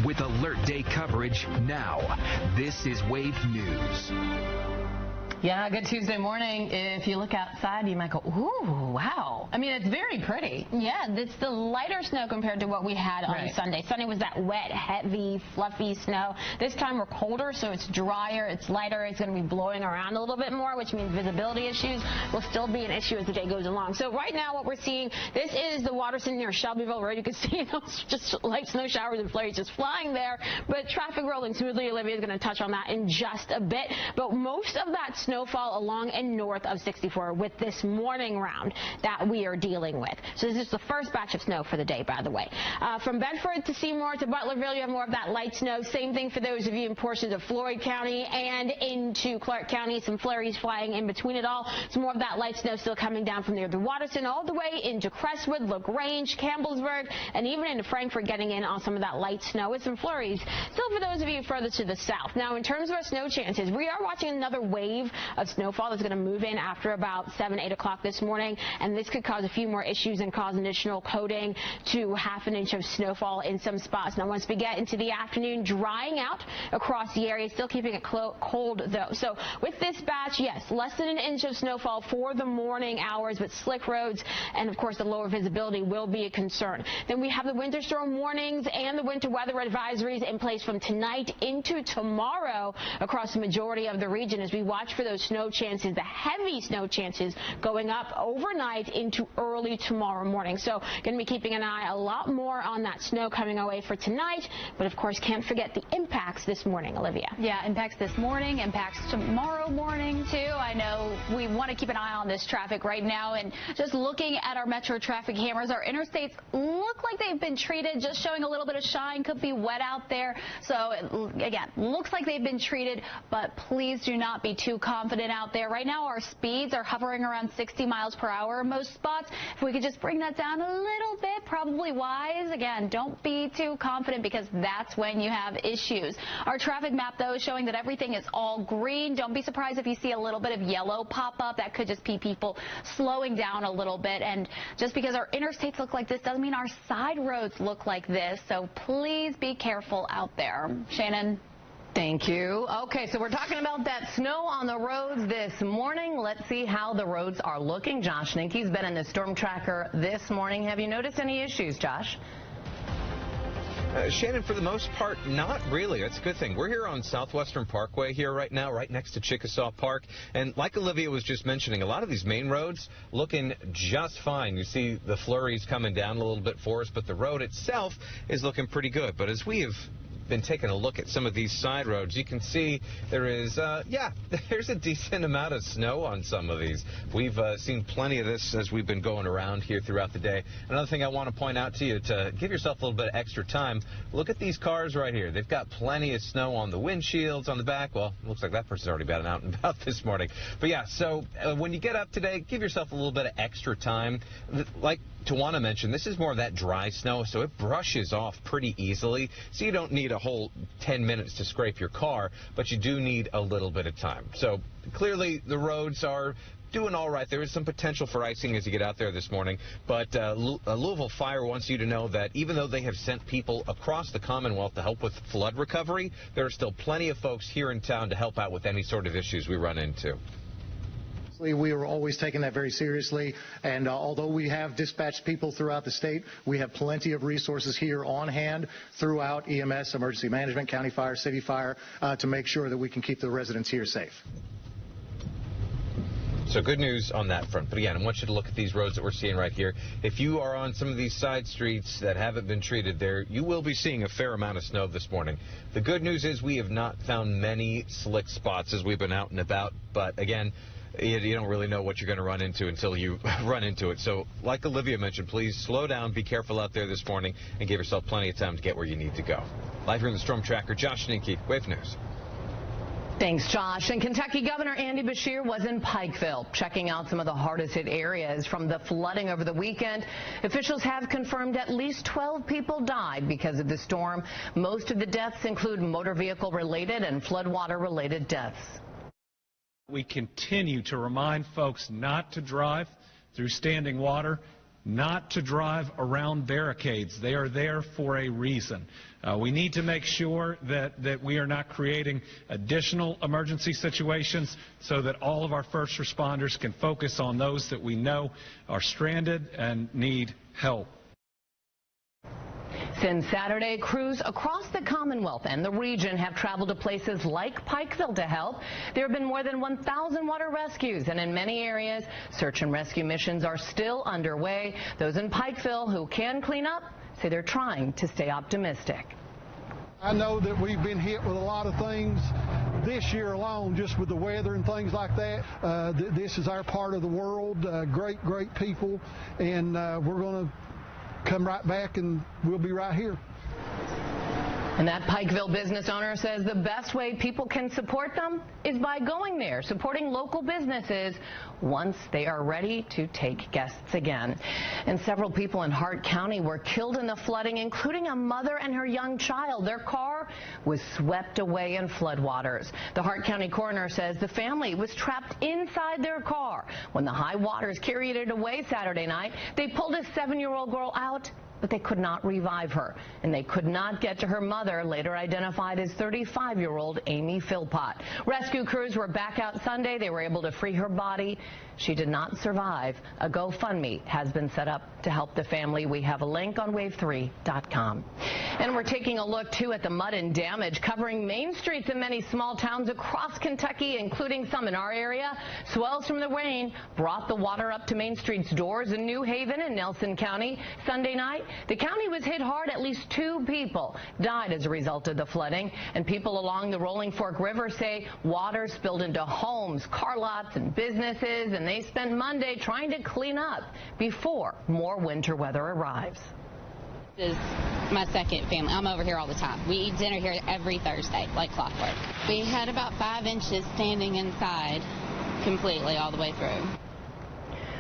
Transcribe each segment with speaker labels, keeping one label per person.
Speaker 1: with Alert Day coverage now. This is Wave News.
Speaker 2: Yeah, good Tuesday morning. If you look outside, you might go, ooh, wow. I mean, it's very pretty.
Speaker 3: Yeah, it's the lighter snow compared to what we had on Sunday. Sunday was that wet, heavy, fluffy snow. This time we're colder, so it's drier, it's lighter, it's going to be blowing around a little bit more, which means visibility issues will still be an issue as the day goes along. So right now what we're seeing, this is the Waterston near Shelbyville Road. You can see those just light snow showers and flurries just flying there, but traffic rolling smoothly. Olivia is going to touch on that in just a bit. But most of that snowfall along and north of 64 with this morning round that we are dealing with. So this is the first batch of snow for the day, by the way. From Bedford to Seymour to Butlerville, you have more of that light snow. Same thing for those of you in portions of Floyd County and into Clark County. Some flurries flying in between it all. Some more of that light snow still coming down from near the Waterston all the way into Crestwood, LaGrange, Campbellsburg, and even into Frankfort, getting in on some of that light snow with some flurries. Still for those of you further to the south. Now, in terms of our snow chances, we are watching another wave of snowfall that's going to move in after about 7, 8 o'clock this morning, and this could cause a few more issues and cause additional coating to ½ inch of snowfall in some spots. Now, once we get into the afternoon, drying out across the area, still keeping it cold though. So with this batch, yes, less than 1 inch of snowfall for the morning hours, but slick roads and of course the lower visibility will be a concern. Then we have the winter storm warnings and the winter weather advisories in place from tonight into tomorrow across the majority of the region as we watch for those snow chances, the heavy snow chances going up overnight into early tomorrow morning. So going to be keeping an eye a lot more on that snow coming our way for tonight, but of course can't forget the impacts this morning, Olivia.
Speaker 4: Yeah, impacts this morning, impacts tomorrow morning too. I know we want to keep an eye on this traffic right now, and just looking at our metro traffic cameras, our interstates look like they've been treated, just showing a little bit of shine, could be wet out there. So again, looks like they've been treated, but please do not be too confident out there. Right now our speeds are hovering around 60 miles per hour in most spots. If we could just bring that down a little bit, probably wise. Again, don't be too confident because that's when you have issues. Our traffic map though is showing that everything is all green. Don't be surprised if you see a little bit of yellow pop up. That could just be people slowing down a little bit. And just because our interstates look like this doesn't mean our side roads look like this. So please be careful out there. Shannon.
Speaker 2: Thank you. Okay, so we're talking about that snow on the roads this morning. Let's see how the roads are looking. Josh Ninke's been in the storm tracker this morning. Have you noticed any issues, Josh?
Speaker 5: Shannon, for the most part, not really. That's a good thing. We're here on Southwestern Parkway here right now, right next to Chickasaw Park. And like Olivia was just mentioning, a lot of these main roads looking just fine. You see the flurries coming down a little bit for us, but the road itself is looking pretty good. But as we have been taking a look at some of these side roads, you can see there is, there's a decent amount of snow on some of these. We've seen plenty of this as we've been going around here throughout the day. Another thing I want to point out to you, to give yourself a little bit of extra time, look at these cars right here. They've got plenty of snow on the windshields, on the back. Well, looks like that person's already been out and about this morning. But yeah, so when you get up today, give yourself a little bit of extra time. Like Tawana mentioned, this is more of that dry snow, so it brushes off pretty easily. So you don't need a whole 10 minutes to scrape your car, but you do need a little bit of time. So clearly the roads are doing all right. There is some potential for icing as you get out there this morning, but Louisville Fire wants you to know that even though they have sent people across the Commonwealth to help with flood recovery, there are still plenty of folks here in town to help out with any sort of issues we run into.
Speaker 6: We are always taking that very seriously, and although we have dispatched people throughout the state, we have plenty of resources here on hand throughout EMS, emergency management, county fire, city fire, to make sure that we can keep the residents here safe.
Speaker 5: So good news on that front. But again, I want you to look at these roads that we're seeing right here. If you are on some of these side streets that haven't been treated there, you will be seeing a fair amount of snow this morning. The good news is we have not found many slick spots as we've been out and about. But again, you don't really know what you're going to run into until you run into it. So like Olivia mentioned, please slow down, be careful out there this morning, and give yourself plenty of time to get where you need to go. Live here in the Storm Tracker, Josh Ninke, Wave News.
Speaker 2: Thanks, Josh. And Kentucky Governor Andy Beshear was in Pikeville, checking out some of the hardest hit areas from the flooding over the weekend. Officials have confirmed at least 12 people died because of the storm. Most of the deaths include motor vehicle related and floodwater related deaths.
Speaker 7: We continue to remind folks not to drive through standing water not to drive around barricades. They are there for a reason. We need to make sure that we are not creating additional emergency situations so that all of our first responders can focus on those that we know are stranded and need help.
Speaker 2: Since Saturday, crews across the Commonwealth and the region have traveled to places like Pikeville to help. There have been more than 1,000 water rescues, and in many areas, search and rescue missions are still underway. Those in Pikeville who can clean up say they're trying to stay optimistic.
Speaker 8: I know that we've been hit with a lot of things this year alone, just with the weather and things like that. This is our part of the world, great people, and we're going to come right back and we'll be right here.
Speaker 2: And that Pikeville business owner says the best way people can support them is by going there, supporting local businesses once they are ready to take guests again. And several people in Hart County were killed in the flooding, including a mother and her young child. Their car was swept away in floodwaters. The Hart County coroner says the family was trapped inside their car. When the high waters carried it away Saturday night, they pulled a 7-year-old girl out, but they could not revive her, and they could not get to her mother, later identified as 35-year-old Amy Philpott. Rescue crews were back out Sunday. They were able to free her body. She did not survive. A GoFundMe has been set up to help the family. We have a link on wave3.com. And we're taking a look, too, at the mud and damage covering main streets in many small towns across Kentucky, including some in our area. Swells from the rain brought the water up to Main Street's doors in New Haven and Nelson County. Sunday night, the county was hit hard. At least 2 people died as a result of the flooding. And people along the Rolling Fork River say water spilled into homes, car lots, and businesses, and they spent Monday trying to clean up before more winter weather arrives.
Speaker 9: This is my second family. I'm over here all the time. We eat dinner here every Thursday, like clockwork. We had about 5 inches standing inside completely all the way through.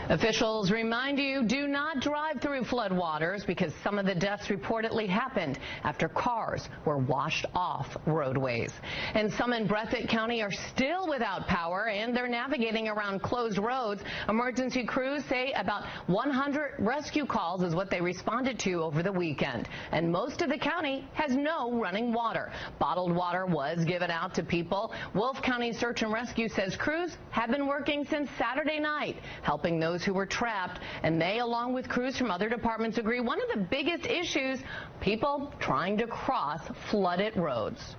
Speaker 2: Officials remind you, do not drive through floodwaters because some of the deaths reportedly happened after cars were washed off roadways. And some in Breathitt County are still without power, and they're navigating around closed roads. Emergency crews say about 100 rescue calls is what they responded to over the weekend. And most of the county has no running water. Bottled water was given out to people. Wolf County Search and Rescue says crews have been working since Saturday night, helping those who were trapped, and they, along with crews from other departments, agree one of the biggest issues, people trying to cross flooded roads.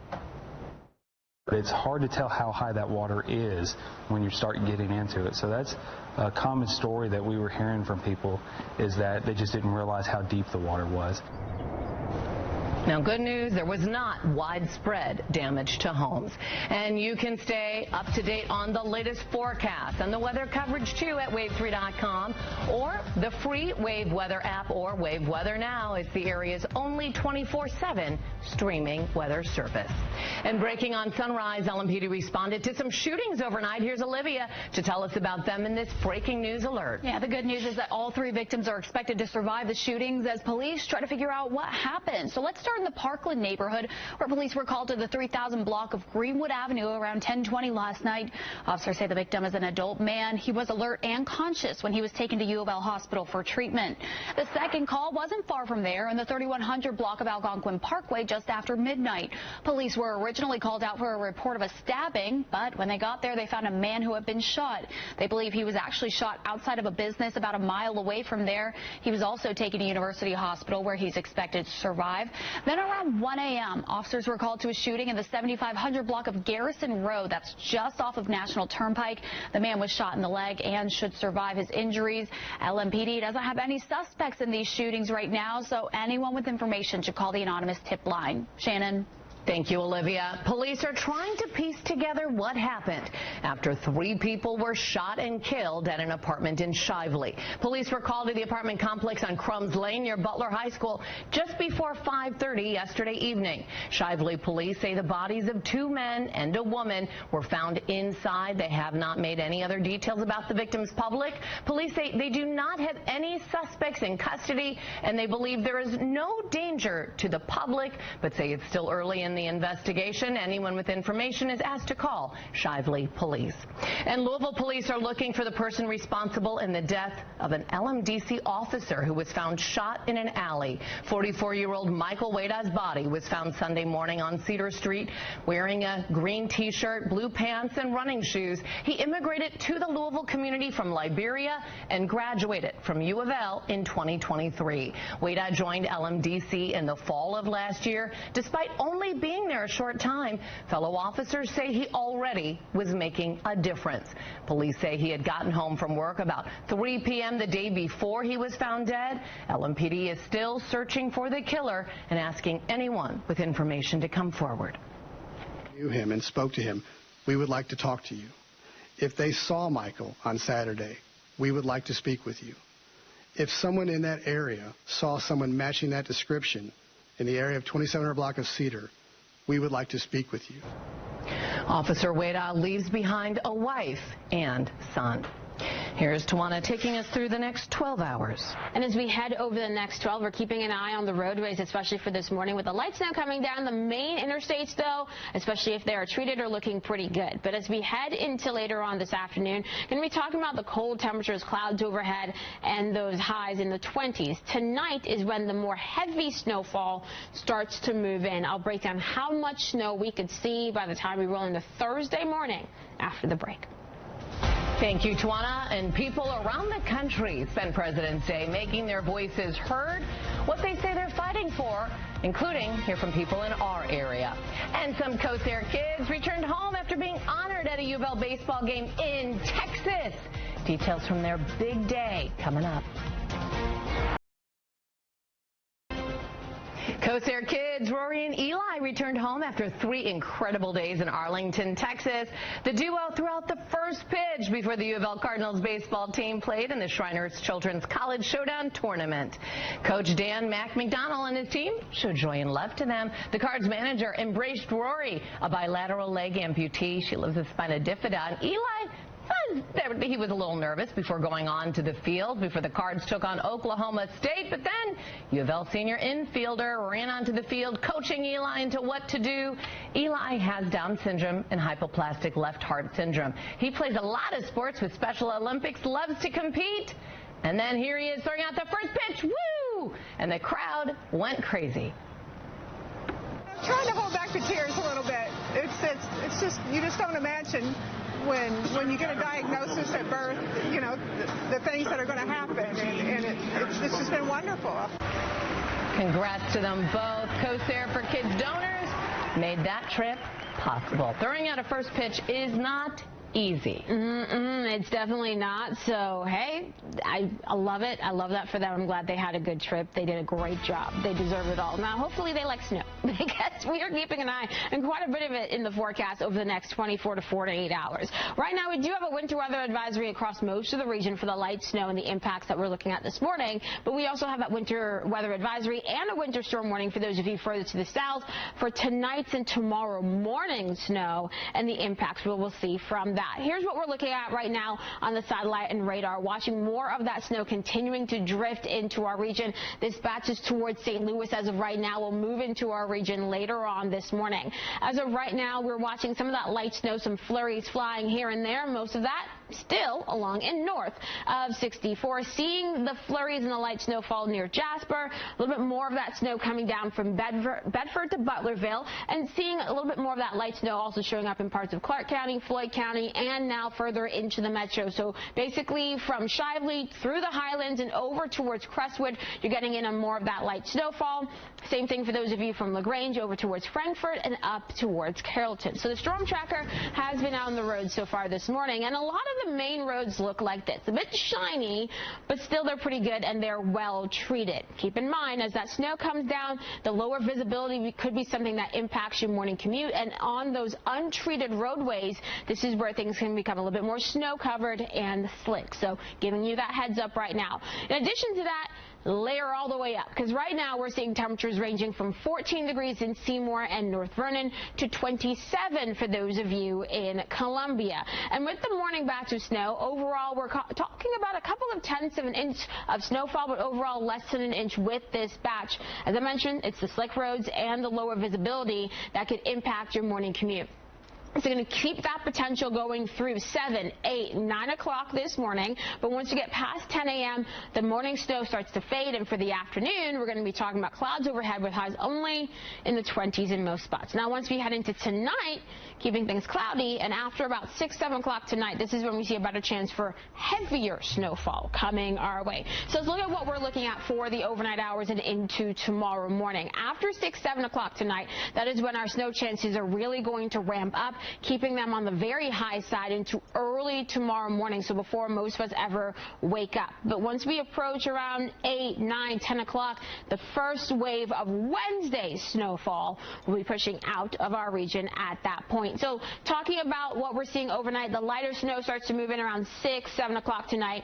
Speaker 10: It's hard to tell how high that water is when you start getting into it. So that's a common story that we were hearing from people, is that they just didn't realize how deep the water was.
Speaker 2: Now, good news, there was not widespread damage to homes. And you can stay up to date on the latest forecast and the weather coverage, too, at wave3.com or the free Wave Weather app or Wave Weather Now. It's the area's only 24/7 streaming weather service. And breaking on Sunrise, LMPD responded to some shootings overnight. Here's Olivia to tell us about them in this breaking news alert.
Speaker 4: Yeah, the good news is that all 3 victims are expected to survive the shootings as police try to figure out what happened. So let's start in the Parkland neighborhood, where police were called to the 3000 block of Greenwood Avenue around 10:20 last night. Officers say the victim is an adult man. He was alert and conscious when he was taken to U of L Hospital for treatment. The second call wasn't far from there in the 3100 block of Algonquin Parkway just after midnight. Police were originally called out for a report of a stabbing, but when they got there, they found a man who had been shot. They believe he was actually shot outside of a business about a mile away from there. He was also taken to University Hospital, where he's expected to survive. Then around 1 a.m., officers were called to a shooting in the 7500 block of Garrison Road. That's just off of National Turnpike. The man was shot in the leg and should survive his injuries. LMPD doesn't have any suspects in these shootings right now, so anyone with information should call the anonymous tip line. Shannon.
Speaker 2: Thank you, Olivia. Police are trying to piece together what happened after 3 people were shot and killed at an apartment in Shively. Police were called to the apartment complex on Crumbs Lane near Butler High School just before 5:30 yesterday evening. Shively police say the bodies of 2 men and a woman were found inside. They have not made any other details about the victims public. Police say they do not have any suspects in custody, and they believe there is no danger to the public, but say it's still early in the investigation. Anyone with information is asked to call Shively Police. And Louisville police are looking for the person responsible in the death of an LMDC officer who was found shot in an alley. 44-year-old Michael Weda's body was found Sunday morning on Cedar Street wearing a green T-shirt, blue pants, and running shoes. He immigrated to the Louisville community from Liberia and graduated from U of L in 2023. Weda joined LMDC in the fall of last year. Despite only being there a short time, fellow officers say he already was making a difference. Police say he had gotten home from work about 3 p.m. the day before he was found dead. LMPD is still searching for the killer and asking anyone with information to come forward.
Speaker 11: Knew him and spoke to him. We would like to talk to you. If they saw Michael on Saturday, we would like to speak with you. If someone in that area saw someone matching that description in the area of 2700 block of Cedar, we would like to speak with you.
Speaker 2: Officer Weda leaves behind a wife and son. Here's Tawana taking us through the next 12 hours.
Speaker 3: And as we head over the next 12, we're keeping an eye on the roadways, especially for this morning. With the light snow coming down, the main interstates, though, especially if they are treated, are looking pretty good. But as we head into later on this afternoon, going to be talking about the cold temperatures, clouds overhead, and those highs in the 20s. Tonight is when the more heavy snowfall starts to move in. I'll break down how much snow we could see by the time we roll into Thursday morning after the break.
Speaker 2: Thank you, Tawana. And people around the country spent President's Day making their voices heard, what they say they're fighting for, including hear from people in our area. And some Corsair kids returned home after being honored at a U of L baseball game in Texas. Details from their big day coming up. Corsair kids Rory and Eli returned home after 3 incredible days in Arlington, Texas. The duo threw out the first pitch before the U of L Cardinals baseball team played in the Shriners Children's College Showdown Tournament. Coach Dan McDonald and his team showed joy and love to them. The Cards manager embraced Rory, a bilateral leg amputee. She lives with spina bifida. And Eli, he was a little nervous before going on to the field before the Cards took on Oklahoma State, but then U of L senior infielder ran onto the field coaching Eli into what to do. Eli has Down syndrome and hypoplastic left heart syndrome. He plays a lot of sports with Special Olympics, loves to compete, and then here he is throwing out the first pitch, woo! And the crowd went crazy.
Speaker 12: I'm trying to hold back the tears a little bit. It's just, you just don't imagine when you get a diagnosis at birth, you know, the things that are going to happen, and it's just been wonderful.
Speaker 2: Congrats to them both. Corsair for Kids donors made that trip possible. Throwing out a first pitch is not easy.
Speaker 3: It's definitely not. So, hey, I love it. I love that for them. I'm glad they had a good trip. They did a great job. They deserve it all. Now, hopefully they like snow, because we are keeping an eye on quite a bit of it in the forecast over the next 24 to 48 hours. Right now, we do have a winter weather advisory across most of the region for the light snow and the impacts that we're looking at this morning, but we also have that winter weather advisory and a winter storm warning for those of you further to the south for tonight's and tomorrow morning snow and the impacts we will see from that. Here's what we're looking at right now on the satellite and radar, watching more of that snow continuing to drift into our region. This batch is towards St. Louis as of right now. We'll move into our region later on this morning. As of right now, we're watching some of that light snow, some flurries flying here and there. Most of that still along and north of 64. Seeing the flurries and the light snowfall near Jasper, a little bit more of that snow coming down from Bedford to Butlerville, and seeing a little bit more of that light snow also showing up in parts of Clark County, Floyd County, and now further into the metro. So basically from Shively through the Highlands and over towards Crestwood, you're getting in on more of that light snowfall. Same thing for those of you from LaGrange over towards Frankfort and up towards Carrollton. So the storm tracker has been out on the road so far this morning, and a lot of the main roads look like this. A bit shiny, but still they're pretty good and they're well treated. Keep in mind, as that snow comes down, the lower visibility could be something that impacts your morning commute, and on those untreated roadways, this is where things can become a little bit more snow covered and slick. So giving you that heads up right now. In addition to that, layer all the way up, because right now we're seeing temperatures ranging from 14 degrees in Seymour and North Vernon to 27 for those of you in Columbia. And with the morning batch of snow, overall we're talking about a couple of tenths of an inch of snowfall, but overall less than an inch with this batch. As I mentioned, it's the slick roads and the lower visibility that could impact your morning commute. It's going to keep that potential going through 7, 8, 9 o'clock this morning. But once you get past 10 a.m., the morning snow starts to fade. And for the afternoon, we're going to be talking about clouds overhead with highs only in the 20s in most spots. Now, once we head into tonight, keeping things cloudy, and after about 6, 7 o'clock tonight, this is when we see a better chance for heavier snowfall coming our way. So let's look at what we're looking at for the overnight hours and into tomorrow morning. After 6, 7 o'clock tonight, that is when our snow chances are really going to ramp up, keeping them on the very high side into early tomorrow morning, so before most of us ever wake up. But once we approach around 8, 9, 10 o'clock, the first wave of Wednesday's snowfall will be pushing out of our region at that point. So talking about what we're seeing overnight, the lighter snow starts to move in around 6, 7 o'clock tonight.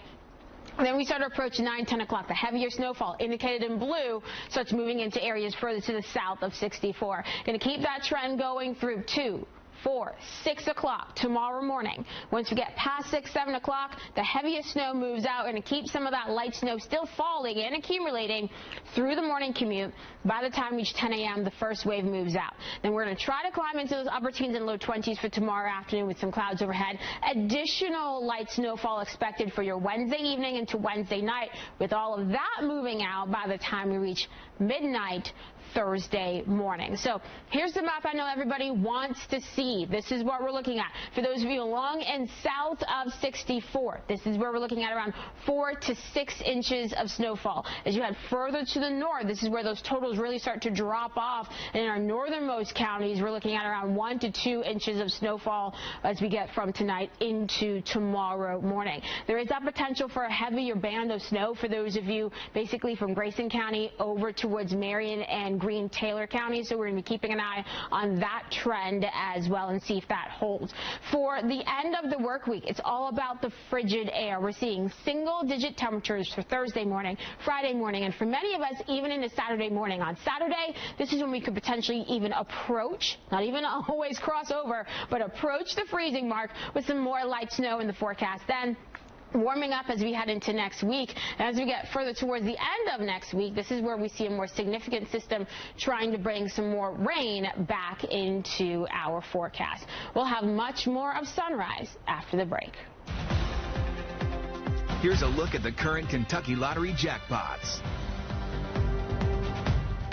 Speaker 3: Then we start to approach 9, 10 o'clock. The heavier snowfall, indicated in blue, starts moving into areas further to the south of 64. Going to keep that trend going through 2, 4, 6 o'clock tomorrow morning. Once we get past 6, 7 o'clock, the heaviest snow moves out, and to keep some of that light snow still falling and accumulating through the morning commute. By the time we reach 10 a.m., the first wave moves out. Then we're going to try to climb into those upper teens and low 20s for tomorrow afternoon with some clouds overhead. Additional light snowfall expected for your Wednesday evening into Wednesday night, with all of that moving out by the time we reach midnight Thursday morning. So here's the map I know everybody wants to see. This is what we're looking at. For those of you along and south of 64, this is where we're looking at around 4 to 6 inches of snowfall. As you head further to the north, this is where those totals really start to drop off. And in our northernmost counties, we're looking at around 1 to 2 inches of snowfall as we get from tonight into tomorrow morning. There is that potential for a heavier band of snow for those of you basically from Grayson County over towards Marion and Green Taylor County, so we're going to be keeping an eye on that trend as well and see if that holds. For the end of the work week, it's all about the frigid air. We're seeing single-digit temperatures for Thursday morning, Friday morning, and for many of us, even into Saturday morning. On Saturday, this is when we could potentially even approach, not even always cross over, but approach the freezing mark with some more light snow in the forecast. Then warming up as we head into next week. And as we get further towards the end of next week, this is where we see a more significant system trying to bring some more rain back into our forecast. We'll have much more of sunrise after the break.
Speaker 1: Here's a look at the current Kentucky Lottery jackpots.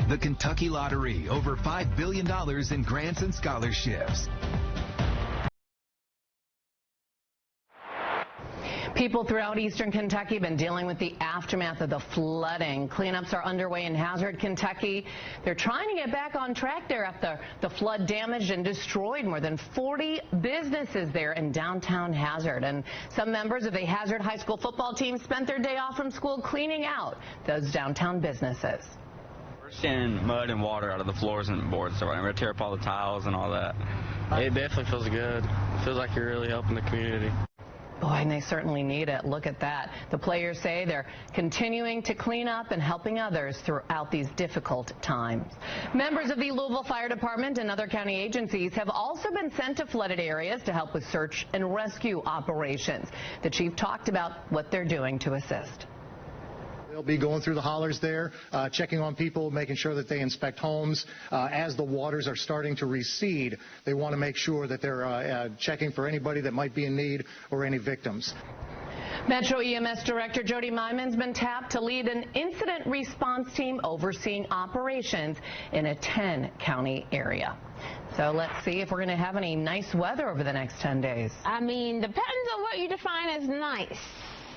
Speaker 1: The Kentucky Lottery, over $5 billion in grants and scholarships.
Speaker 2: People throughout eastern Kentucky have been dealing with the aftermath of the flooding. Cleanups are underway in Hazard, Kentucky. They're trying to get back on track there after the flood damaged and destroyed more than 40 businesses there in downtown Hazard. And some members of the Hazard High School football team spent their day off from school cleaning out those downtown businesses.
Speaker 13: We're seeing mud and water out of the floors and boards, so we're going to tear up all the tiles and all that. It definitely feels good. It feels like you're really helping the community.
Speaker 2: Boy, and they certainly need it. Look at that. The players say they're continuing to clean up and helping others throughout these difficult times. Members of the Louisville Fire Department and other county agencies have also been sent to flooded areas to help with search and rescue operations. The chief talked about what they're doing to assist.
Speaker 6: They'll be going through the hollers there, checking on people, making sure that they inspect homes. As the waters are starting to recede, they want to make sure that they're checking for anybody that might be in need or any victims.
Speaker 2: Metro EMS Director Jody Myman's been tapped to lead an incident response team overseeing operations in a 10-county area. So let's see if we're going to have any nice weather over the next 10 days.
Speaker 3: I mean, depends on what you define as nice.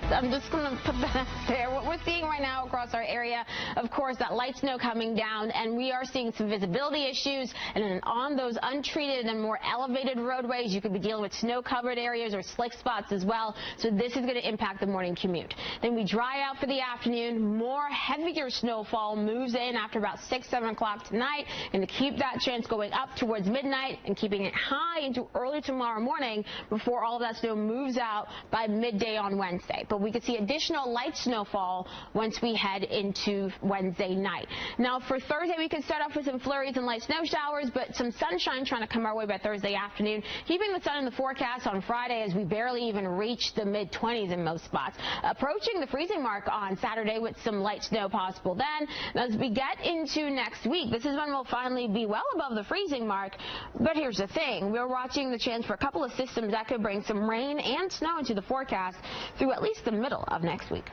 Speaker 3: I'm just going to put that out there. What we're seeing right now across our area, of course, that light snow coming down, and we are seeing some visibility issues. And on those untreated and more elevated roadways, you could be dealing with snow-covered areas or slick spots as well. So this is going to impact the morning commute. Then we dry out for the afternoon. More heavier snowfall moves in after about 6, 7 o'clock tonight. And to keep that chance going up towards midnight and keeping it high into early tomorrow morning before all of that snow moves out by midday on Wednesday. but we could see additional light snowfall once we head into Wednesday night. Now, for Thursday, we could start off with some flurries and light snow showers, but some sunshine trying to come our way by Thursday afternoon. Keeping the sun in the forecast on Friday as we barely even reach the mid-20s in most spots. Approaching the freezing mark on Saturday with some light snow possible then. As we get into next week, this is when we'll finally be well above the freezing mark. But here's the thing. We're watching the chance for a couple of systems that could bring some rain and snow into the forecast through at least the middle of next week.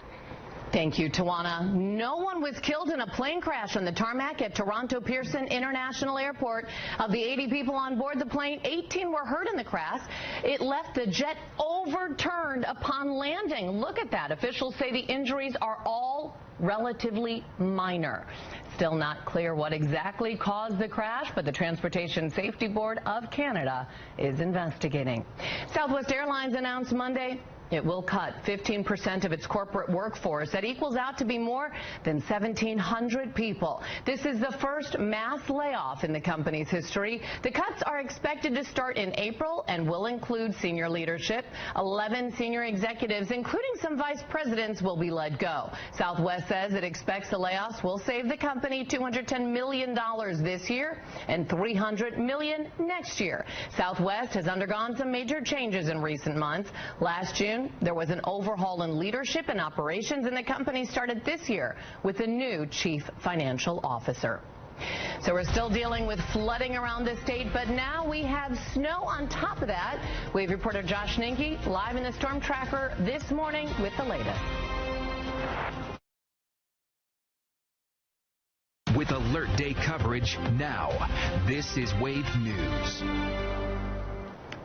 Speaker 2: Thank you, Tawana. No one was killed in a plane crash on the tarmac at Toronto Pearson International Airport. Of the 80 people on board the plane, 18 were hurt in the crash. It left the jet overturned upon landing. Look at that. Officials say the injuries are all relatively minor. Still not clear what exactly caused the crash, but the Transportation Safety Board of Canada is investigating. Southwest Airlines announced Monday it will cut 15% of its corporate workforce. That equals out to be more than 1,700 people. This is the first mass layoff in the company's history. The cuts are expected to start in April and will include senior leadership. 11 senior executives, including some vice presidents, will be let go. Southwest says it expects the layoffs will save the company $210 million this year and $300 million next year. Southwest has undergone some major changes in recent months. Last June, there was an overhaul in leadership and operations, and the company started this year with a new chief financial officer. So we're still dealing with flooding around the state, but now we have snow on top of that. We have reporter Josh Ninke live in the Storm Tracker this morning with the latest.
Speaker 1: With Alert Day coverage now, this is Wave News.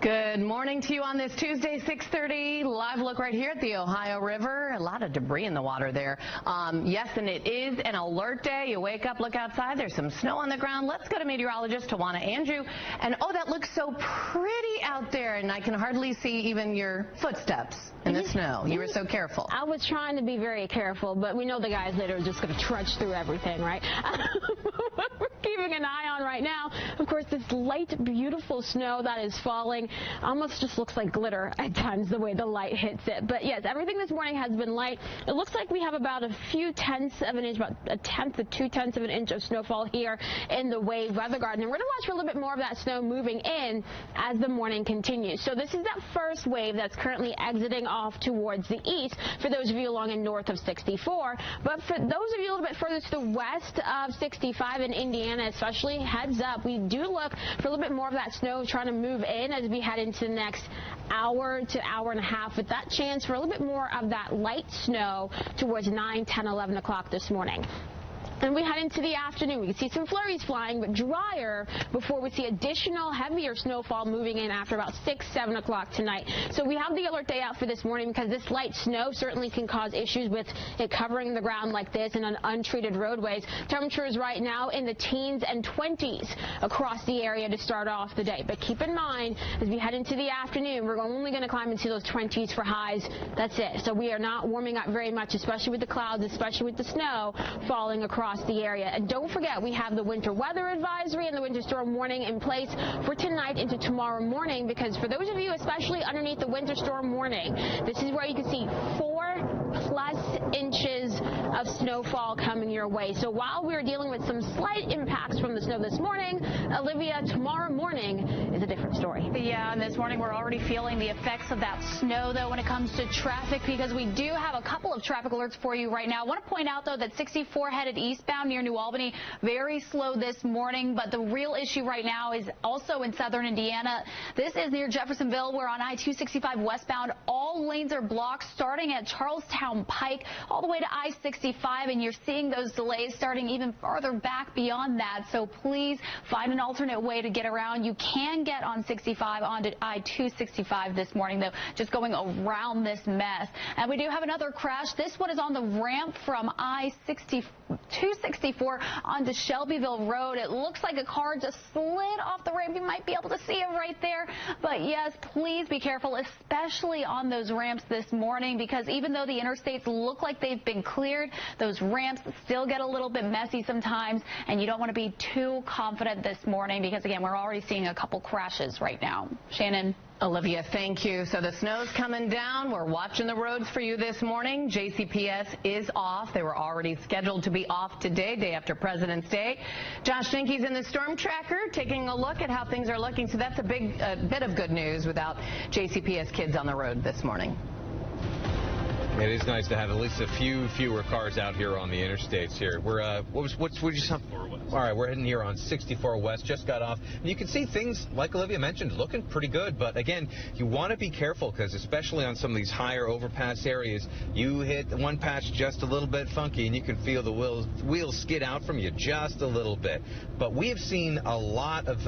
Speaker 2: Good morning to you on this Tuesday, 6:30. Live look right here at the Ohio River. A lot of debris in the water there. Yes, and it is an alert day. You wake up, look outside. There's some snow on the ground. Let's go to meteorologist Tawana Andrew. And, oh, that looks so pretty out there, and I can hardly see even your footsteps in the snow. You were so careful.
Speaker 3: I was trying to be very careful, but we know the guys later are just going to trudge through everything, right? What we're keeping an eye on right now, of course, this light, beautiful snow that is falling. Almost just looks like glitter at times the way the light hits it. But yes, everything this morning has been light. It looks like we have about a few tenths of an inch, about a tenth to 2/10 of an inch of snowfall here in the Wave Weather Garden. And we're going to watch for a little bit more of that snow moving in as the morning continues. So this is that first wave that's currently exiting off towards the east for those of you along and north of 64. But for those of you a little bit further to the west of 65 in Indiana especially, heads up, we do look for a little bit more of that snow trying to move in as we head into the next hour to hour and a half, with that chance for a little bit more of that light snow towards 9, 10, 11 o'clock this morning. And we head into the afternoon. We can see some flurries flying, but drier before we see additional heavier snowfall moving in after about 6, 7 o'clock tonight. So we have the alert day out for this morning because this light snow certainly can cause issues with it covering the ground like this and on untreated roadways. Temperatures right now in the teens and 20s across the area to start off the day. But keep in mind, as we head into the afternoon, we're only going to climb into those 20s for highs. That's it. So we are not warming up very much, especially with the clouds, especially with the snow falling across the area. And don't forget, we have the winter weather advisory and the winter storm warning in place for tonight into tomorrow morning, because for those of you especially underneath the winter storm warning, this is where you can see 4+ inches of snowfall coming your way. So while we're dealing with some slight impacts from the snow this morning, Olivia, tomorrow morning is a different story.
Speaker 4: Yeah, and this morning we're already feeling the effects of that snow, though, when it comes to traffic, because we do have a couple of traffic alerts for you right now. I want to point out, though, that 64 headed eastbound near New Albany, very slow this morning, but the real issue right now is also in southern Indiana. This is near Jeffersonville. We're on I-265 westbound. All lanes are blocked starting at Charlestown Pike all the way to I-65, and you're seeing those delays starting even farther back beyond that. So please find an alternate way to get around. You can get on 65 onto I-265 this morning, though, just going around this mess. And we do have another crash. This one is on the ramp from I-264 onto Shelbyville Road. It looks like a car just slid off the ramp. You might be able to see it right there. But yes, please be careful, especially on those ramps this morning, because even though the interstates look like they've been cleared, Those ramps still get a little bit messy sometimes, and you don't want to be too confident this morning because, again, we're already seeing a couple crashes right now. Shannon.
Speaker 2: Olivia, thank you. So the snow's coming down. We're watching the roads for you this morning. JCPS is off. They were already scheduled to be off today, day after President's Day. Josh Dinky's in the Storm Tracker taking a look at how things are looking. So that's a big bit of good news without JCPS kids on the road this morning.
Speaker 5: It is nice to have at least a few fewer cars out here on the interstates here. We're what'd you say? All right, we're heading here on 64 West. Just got off. And you can see things, like Olivia mentioned, looking pretty good. But again, you want to be careful because especially on some of these higher overpass areas, you hit one patch just a little bit funky and you can feel the wheels skid out from you just a little bit. But we have seen a lot of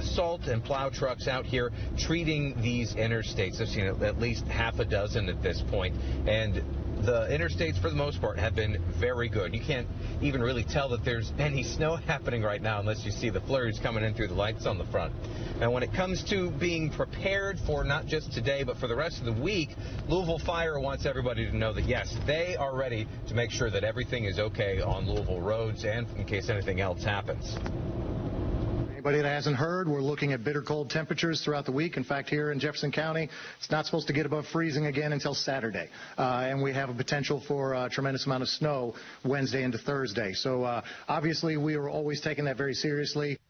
Speaker 5: salt and plow trucks out here treating these interstates. I've seen at least half a dozen at this point. And the interstates, for the most part, have been very good. You can't even really tell that there's any snow happening right now unless you see the flurries coming in through the lights on the front. And when it comes to being prepared for not just today, but for the rest of the week, Louisville Fire wants everybody to know that, yes, they are ready to make sure that everything is okay on Louisville roads and in case anything else happens.
Speaker 6: Anybody that hasn't heard, we're looking at bitter cold temperatures throughout the week. In fact, here in Jefferson County, it's not supposed to get above freezing again until Saturday. And we have a potential for a tremendous amount of snow Wednesday into Thursday. So obviously, we are always taking that very seriously.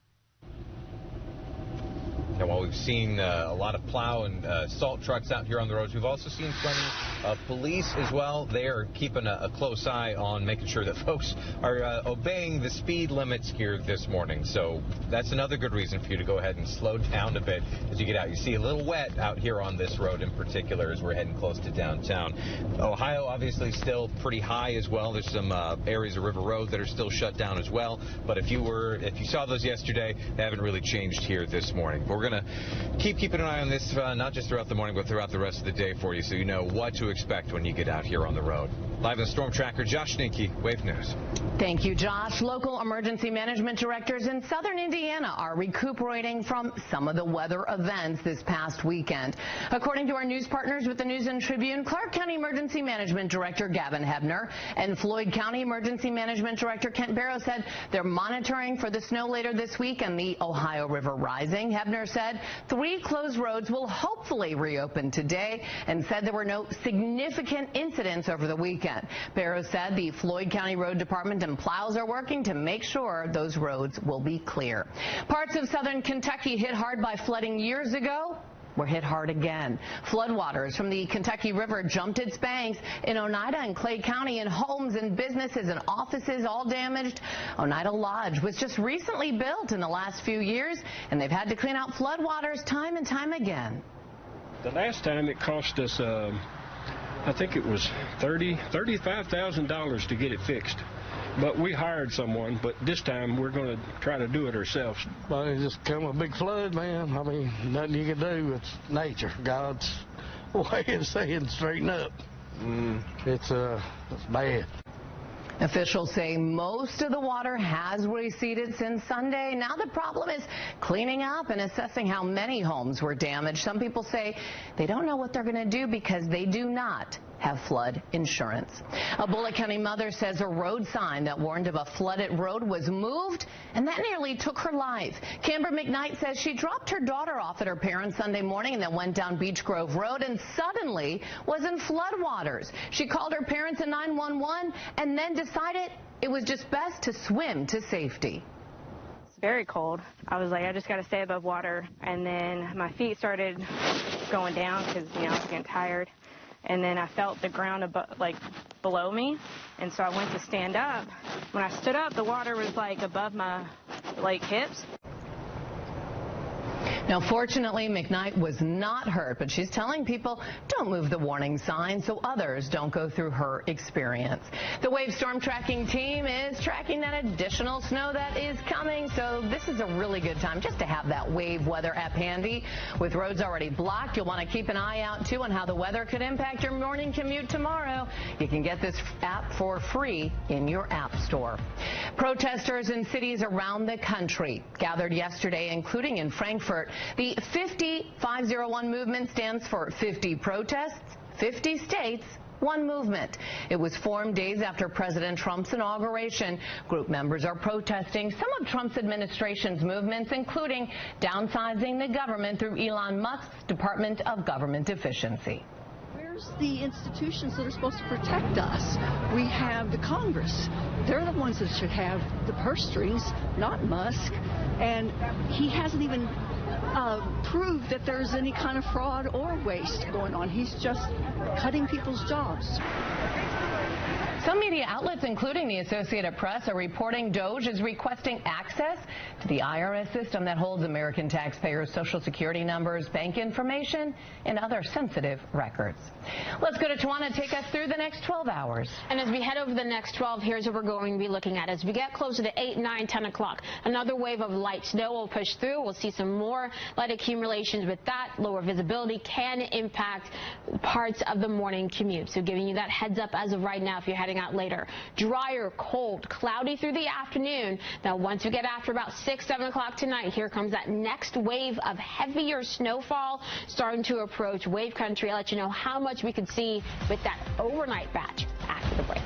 Speaker 5: And while we've seen a lot of plow and salt trucks out here on the roads, we've also seen plenty of police as well. They are keeping a close eye on making sure that folks are obeying the speed limits here this morning. So that's another good reason for you to go ahead and slow down a bit as you get out. You see a little wet out here on this road in particular as we're heading close to downtown. Ohio obviously still pretty high as well. There's some areas of River Road that are still shut down as well. But if you saw those yesterday, they haven't really changed here this morning. We're going to keeping an eye on this, not just throughout the morning, but throughout the rest of the day for you, so you know what to expect when you get out here on the road. Live in the Storm Tracker, Josh Dinky, Wave News.
Speaker 2: Thank you, Josh. Local emergency management directors in southern Indiana are recuperating from some of the weather events this past weekend. According to our news partners with the News and Tribune, Clark County Emergency Management Director Gavin Hebner and Floyd County Emergency Management Director Kent Barrow said they're monitoring for the snow later this week and the Ohio River rising. Hebner said 3 closed roads will hopefully reopen today and said there were no significant incidents over the weekend. Barrow said the Floyd County Road Department and plows are working to make sure those roads will be clear. Parts of southern Kentucky hit hard by flooding years ago were hit hard again. Floodwaters from the Kentucky River jumped its banks in Oneida and Clay County, and homes and businesses and offices all damaged. Oneida Lodge was just recently built in the last few years, and they've had to clean out floodwaters time and time again.
Speaker 14: The last time it cost us, I think it was $35,000 to get it fixed. But we hired someone, but this time we're going to try to do it ourselves.
Speaker 15: Well, it just come a big flood, man. I mean, nothing you can do. It's nature. God's way of saying straighten up. It's bad.
Speaker 2: Officials say most of the water has receded since Sunday. Now the problem is cleaning up and assessing how many homes were damaged. Some people say they don't know what they're going to do because they do not have flood insurance. A Bullitt County mother says a road sign that warned of a flooded road was moved, and that nearly took her life. Camber McKnight says she dropped her daughter off at her parents' Sunday morning and then went down Beech Grove Road and suddenly was in floodwaters. She called her parents at 911 and then decided it was just best to swim to safety.
Speaker 16: It's very cold. I was like, I just got to stay above water, and then my feet started going down because, I was getting tired. And then I felt the ground below me, and so I went to stand up. When I stood up, the water was above my hips.
Speaker 2: Now, fortunately, McKnight was not hurt, but she's telling people don't move the warning sign so others don't go through her experience. The Wave Storm Tracking team is tracking that additional snow that is coming, so this is a really good time just to have that Wave weather app handy. With roads already blocked, you'll want to keep an eye out, too, on how the weather could impact your morning commute tomorrow. You can get this app for free in your app store. Protesters in cities around the country gathered yesterday, including in Frankfurt. The 50-501 movement stands for 50 protests, 50 states, One Movement. It was formed days after President Trump's inauguration. Group members are protesting some of Trump's administration's movements, including downsizing the government through Elon Musk's Department of Government Efficiency.
Speaker 17: Where's the institutions that are supposed to protect us? We have the Congress. They're the ones that should have the purse strings, not Musk. And he hasn't even proved that there's any kind of fraud or waste going on. He's just cutting people's jobs.
Speaker 2: Some media outlets, including the Associated Press, are reporting DOGE is requesting access to the IRS system that holds American taxpayers' Social Security numbers, bank information, and other sensitive records. Let's go to Tawana to take us through the next 12 hours.
Speaker 3: And as we head over the next 12, here's what we're going to be looking at. As we get closer to 8, 9, 10 o'clock, another wave of light snow will push through. We'll see some more light accumulations with that. Lower visibility can impact parts of the morning commute. So giving you that heads up as of right now if you're heading out later. Drier, cold, cloudy through the afternoon. Now, once we get after about 6, 7 o'clock tonight, here comes that next wave of heavier snowfall starting to approach wave country. I'll let you know how much we could see with that overnight batch after the break.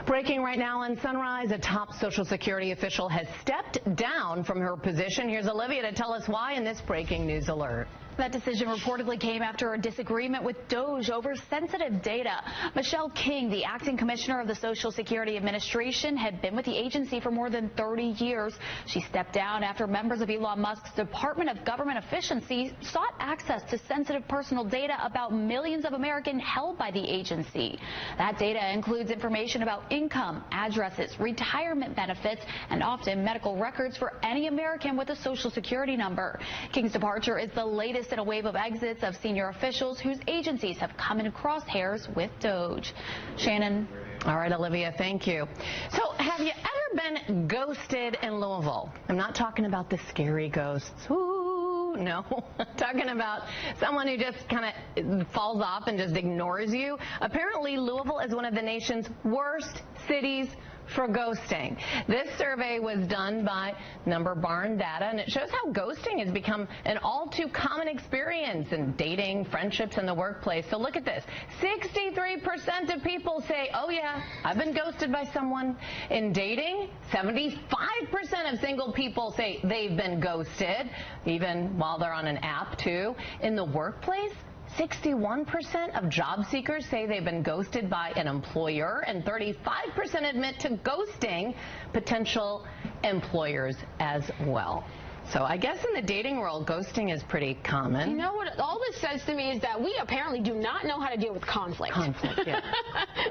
Speaker 2: Breaking right now on Sunrise, a top Social Security official has stepped down from her position. Here's Olivia to tell us why in this breaking news alert.
Speaker 4: That decision reportedly came after a disagreement with DOGE over sensitive data. Michelle King, the acting commissioner of the Social Security Administration, had been with the agency for more than 30 years. She stepped down after members of Elon Musk's Department of Government Efficiency sought access to sensitive personal data about millions of Americans held by the agency. That data includes information about income, addresses, retirement benefits, and often medical records for any American with a Social Security number. King's departure is the latest in a wave of exits of senior officials whose agencies have come in crosshairs with DOGE. Shannon.
Speaker 2: All right, Olivia, thank you. So have you ever been ghosted in Louisville? I'm not talking about the scary ghosts. Ooh, no. I'm talking about someone who just kind of falls off and just ignores you. Apparently, Louisville is one of the nation's worst cities for ghosting. This survey was done by Number Barn Data, and it shows how ghosting has become an all too common experience in dating, friendships, and the workplace. So look at this. 63% of people say, oh yeah, I've been ghosted by someone. In dating, 75% of single people say they've been ghosted, even while they're on an app too. In the workplace, 61% of job seekers say they've been ghosted by an employer, and 35% admit to ghosting potential employers as well. So I guess in the dating world, ghosting is pretty common.
Speaker 3: You know what all this says to me is that we apparently do not know how to deal with conflict.
Speaker 2: Conflict, yeah.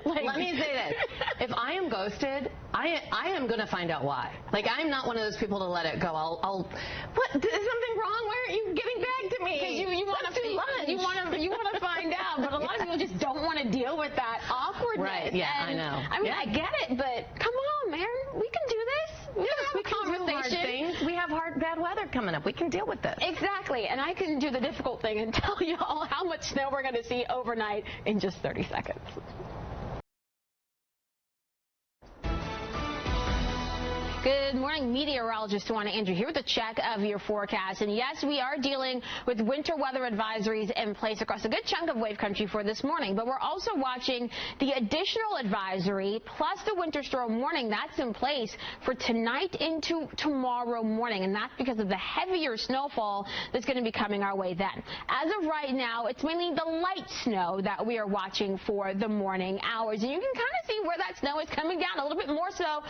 Speaker 2: Let me say this. If I am ghosted, I am going to find out why. Like, I'm not one of those people to let it go. What, is something wrong? Why aren't you getting back to me?
Speaker 3: Because you want to find out, but a lot of people just don't want to deal with that awkwardness.
Speaker 2: Right, yeah,
Speaker 3: and,
Speaker 2: I know.
Speaker 3: I mean, I get it, but come on, man. We can do this. We can have a conversation.
Speaker 2: We have bad weather coming up. We can deal with this.
Speaker 3: Exactly, and I can do the difficult thing and tell you all how much snow we're going to see overnight in just 30 seconds. Good morning, meteorologist Tawana Andrew here with a check of your forecast. And yes, we are dealing with winter weather advisories in place across a good chunk of wave country for this morning. But we're also watching the additional advisory plus the winter storm warning that's in place for tonight into tomorrow morning. And that's because of the heavier snowfall that's going to be coming our way then. As of right now, it's mainly the light snow that we are watching for the morning hours. And you can kind of see where that snow is coming down a little bit more so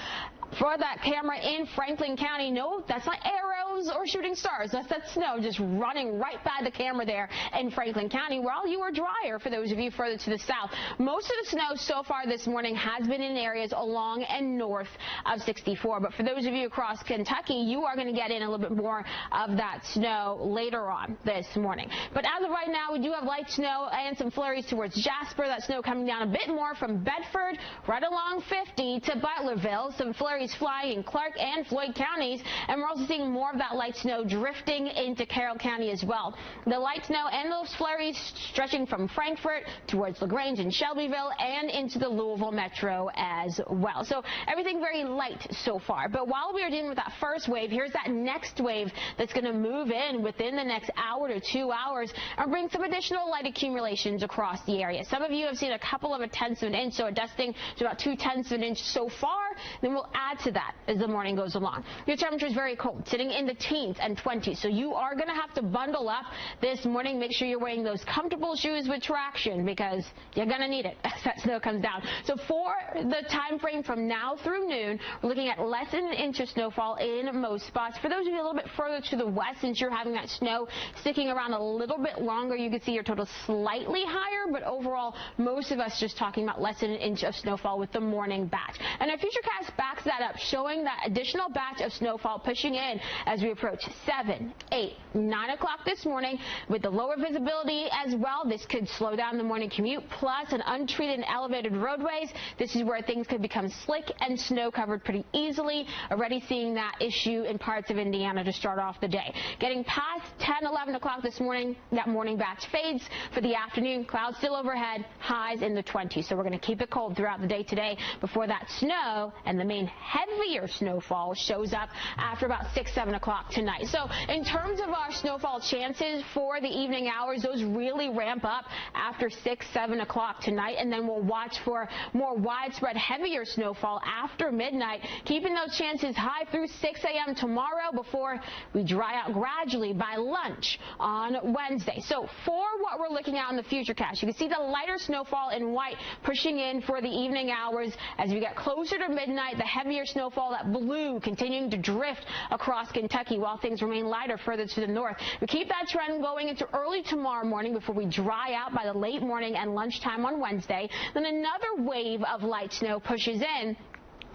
Speaker 3: for that camera in Franklin County. No, that's not arrows or shooting stars. That's that snow just running right by the camera there in Franklin County, while you are drier for those of you further to the south. Most of the snow so far this morning has been in areas along and north of 64. But for those of you across Kentucky, you are going to get in a little bit more of that snow later on this morning. But as of right now, we do have light snow and some flurries towards Jasper. That snow coming down a bit more from Bedford right along 50 to Butlerville. Some flurries flying Clark and Floyd counties, and we're also seeing more of that light snow drifting into Carroll County as well. The light snow and those flurries stretching from Frankfort towards LaGrange and Shelbyville and into the Louisville metro as well. So everything very light so far. But while we are dealing with that first wave, here's that next wave that's going to move in within the next hour to 2 hours and bring some additional light accumulations across the area. Some of you have seen a couple of 1/10 of an inch, so a dusting to about 2/10 of an inch so far. Then we'll add to that as the morning goes along. Your temperature is very cold, sitting in the teens and 20s, so you are going to have to bundle up this morning. Make sure you're wearing those comfortable shoes with traction because you're going to need it as that snow comes down. So for the time frame from now through noon, we're looking at less than an inch of snowfall in most spots. For those of you a little bit further to the west, since you're having that snow sticking around a little bit longer, you can see your total slightly higher, but overall, most of us just talking about less than an inch of snowfall with the morning batch. And our Futurecast backs that up, showing that additional batch of snowfall pushing in as we approach 7, 8, 9 o'clock this morning. With the lower visibility as well, this could slow down the morning commute, plus an untreated and elevated roadways. This is where things could become slick and snow covered pretty easily. Already seeing that issue in parts of Indiana to start off the day. Getting past 10, 11 o'clock this morning, that morning batch fades. For the afternoon, clouds still overhead, highs in the 20s. So we're going to keep it cold throughout the day today before that snow and the main heavier snowfall shows up after about 6, 7 o'clock tonight. So in terms of our snowfall chances for the evening hours, those really ramp up after 6, 7 o'clock tonight, and then we'll watch for more widespread heavier snowfall after midnight, keeping those chances high through 6 a.m. tomorrow before we dry out gradually by lunch on Wednesday. So for what we're looking at in the Futurecast, you can see the lighter snowfall in white pushing in for the evening hours. As we get closer to midnight, the heavier snowfall, that blue, continuing to drift across Kentucky while things remain lighter further to the north. We keep that trend going into early tomorrow morning before we dry out by the late morning and lunchtime on Wednesday. Then another wave of light snow pushes in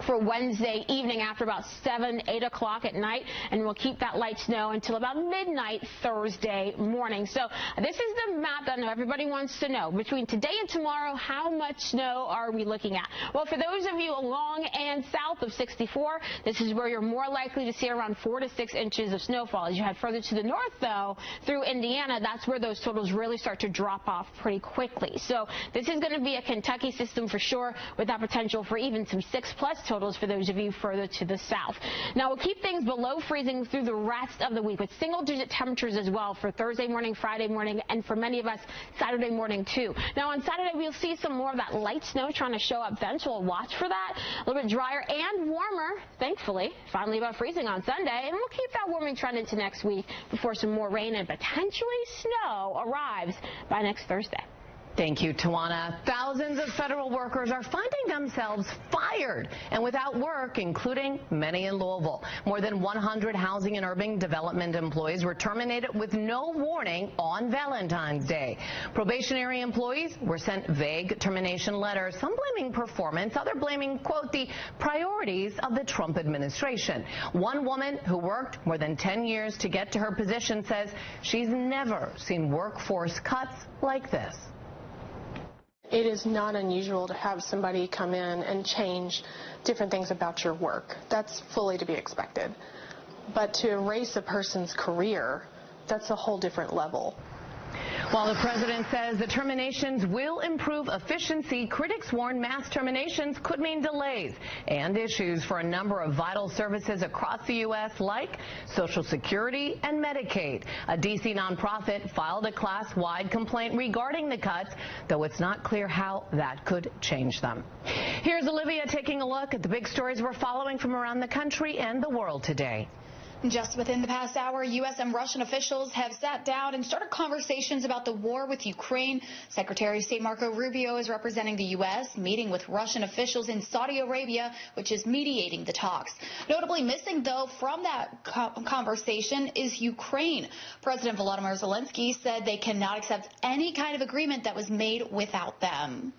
Speaker 3: for Wednesday evening after about 7, 8 o'clock at night, and we'll keep that light snow until about midnight Thursday morning. So this is the map that I know everybody wants to know. Between today and tomorrow, how much snow are we looking at? Well, for those of you along and south of 64, this is where you're more likely to see around 4 to 6 inches of snowfall. As you head further to the north, though, through Indiana, that's where those totals really start to drop off pretty quickly. So this is going to be a Kentucky system for sure, with that potential for even some 6+ totals for those of you further to the south. Now, we'll keep things below freezing through the rest of the week with single-digit temperatures as well for Thursday morning, Friday morning, and for many of us, Saturday morning too. Now, on Saturday, we'll see some more of that light snow trying to show up then, so we'll watch for that. A little bit drier and warmer, thankfully, finally above freezing on Sunday, and we'll keep that warming trend into next week before some more rain and potentially snow arrives by next Thursday.
Speaker 2: Thank you, Tawana. Thousands of federal workers are finding themselves fired and without work, including many in Louisville. More than 100 housing and urban development employees were terminated with no warning on Valentine's Day. Probationary employees were sent vague termination letters, some blaming performance, others blaming, quote, the priorities of the Trump administration. One woman who worked more than 10 years to get to her position says she's never seen workforce cuts like this.
Speaker 18: It is not unusual to have somebody come in and change different things about your work. That's fully to be expected. But to erase a person's career, that's a whole different level.
Speaker 2: While the president says the terminations will improve efficiency, critics warn mass terminations could mean delays and issues for a number of vital services across the U.S. like Social Security and Medicaid. A D.C. nonprofit filed a class-wide complaint regarding the cuts, though it's not clear how that could change them. Here's Olivia taking a look at the big stories we're following from around the country and the world today.
Speaker 19: Just within the past hour, U.S. and Russian officials have sat down and started conversations about the war with Ukraine. Secretary of State Marco Rubio is representing the U.S., meeting with Russian officials in Saudi Arabia, which is mediating the talks. Notably missing, though, from that conversation is Ukraine. President Volodymyr Zelensky said they cannot accept any kind of agreement that was made without them.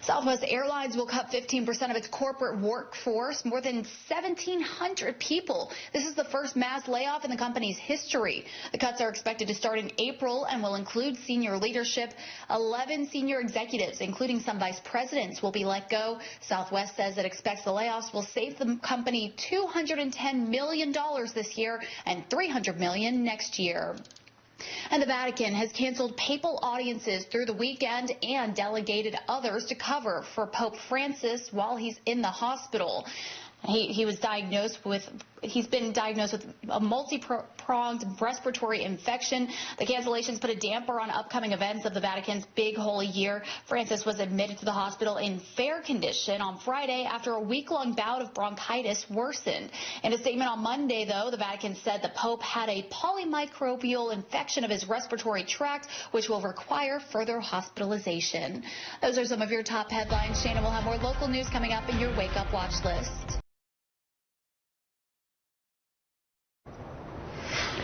Speaker 19: Southwest Airlines will cut 15% of its corporate workforce, more than 1,700 people. This is the first mass layoff in the company's history. The cuts are expected to start in April and will include senior leadership. 11 senior executives, including some vice presidents, will be let go. Southwest says it expects the layoffs will save the company $210 million this year and $300 million next year. And the Vatican has canceled papal audiences through the weekend and delegated others to cover for Pope Francis while he's in the hospital. He's been diagnosed with a multi-pronged respiratory infection. The cancellations put a damper on upcoming events of the Vatican's big Holy Year. Francis was admitted to the hospital in fair condition on Friday after a week-long bout of bronchitis worsened. In a statement on Monday, though, the Vatican said the Pope had a polymicrobial infection of his respiratory tract, which will require further hospitalization. Those are some of your top headlines. Shannon will have more local news coming up in your Wake Up Watch list.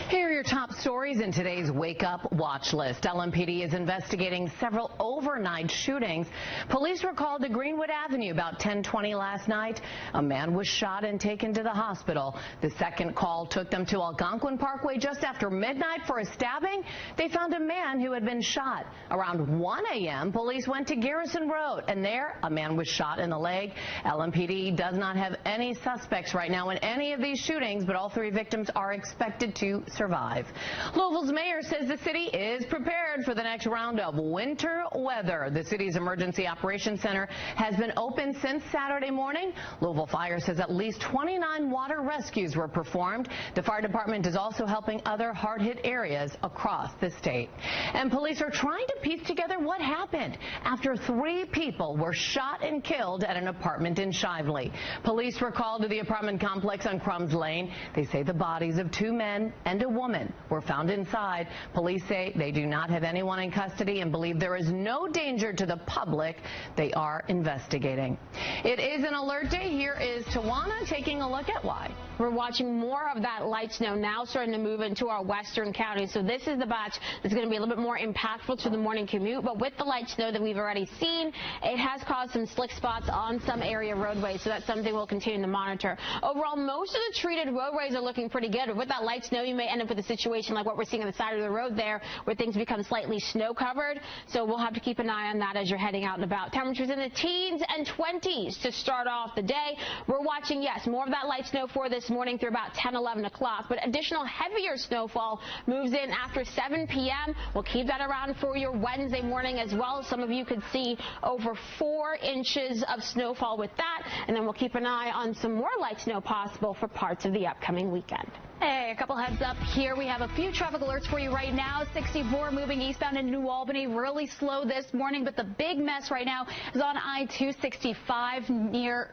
Speaker 2: Here are your top stories in today's Wake Up Watch list. LMPD is investigating several overnight shootings. Police were called to Greenwood Avenue about 10:20 last night. A man was shot and taken to the hospital. The second call took them to Algonquin Parkway just after midnight for a stabbing. They found a man who had been shot. Around 1 a.m., police went to Garrison Road, and there a man was shot in the leg. LMPD does not have any suspects right now in any of these shootings, but all three victims are expected to survive. Louisville's mayor says the city is prepared for the next round of winter weather. The city's emergency operations center has been open since Saturday morning. Louisville Fire says at least 29 water rescues were performed. The fire department is also helping other hard-hit areas across the state. And police are trying to piece together what happened after 3 people were shot and killed at an apartment in Shively. Police were called to the apartment complex on Crumbs Lane. They say the bodies of 2 men and a woman were found inside. Police say they do not have anyone in custody and believe there is no danger to the public. They are investigating. It is an alert day. Here is Tawana taking a look at why.
Speaker 3: We're watching more of that light snow now starting to move into our western counties. So this is the batch that's going to be a little bit more impactful to the morning commute. But with the light snow that we've already seen, it has caused some slick spots on some area roadways. So that's something we'll continue to monitor. Overall, most of the treated roadways are looking pretty good. But with that light snow, you may end up with a situation like what we're seeing on the side of the road there, where things become slightly snow covered. So we'll have to keep an eye on that as you're heading out and about. Temperatures in the teens and 20s to start off the day. We're watching, yes, more of that light snow for this morning through about 10, 11 o'clock. But additional heavier snowfall moves in after 7 p.m. We'll keep that around for your Wednesday morning as well. Some of you could see over 4 inches of snowfall with that. And then we'll keep an eye on some more light snow possible for parts of the upcoming weekend.
Speaker 4: Hey, a couple heads up here. We have a few traffic alerts for you right now. 64 moving eastbound in New Albany, really slow this morning, but the big mess right now is on I-265 near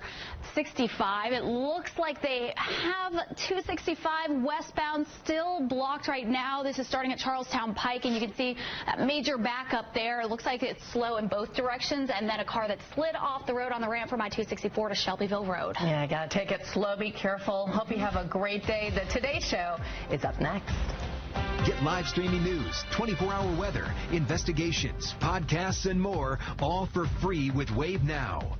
Speaker 4: 65. It looks like they have 265 westbound still blocked right now. This is starting at Charlestown Pike, and you can see that major backup there. It looks like it's slow in both directions, and then a car that slid off the road on the ramp from I-264 to Shelbyville Road.
Speaker 2: Yeah, gotta take it slow, be careful. Hope you have a great day. The Today Show is up next.
Speaker 1: Get live streaming news, 24-hour weather, investigations, podcasts, and more, all for free with Wave Now.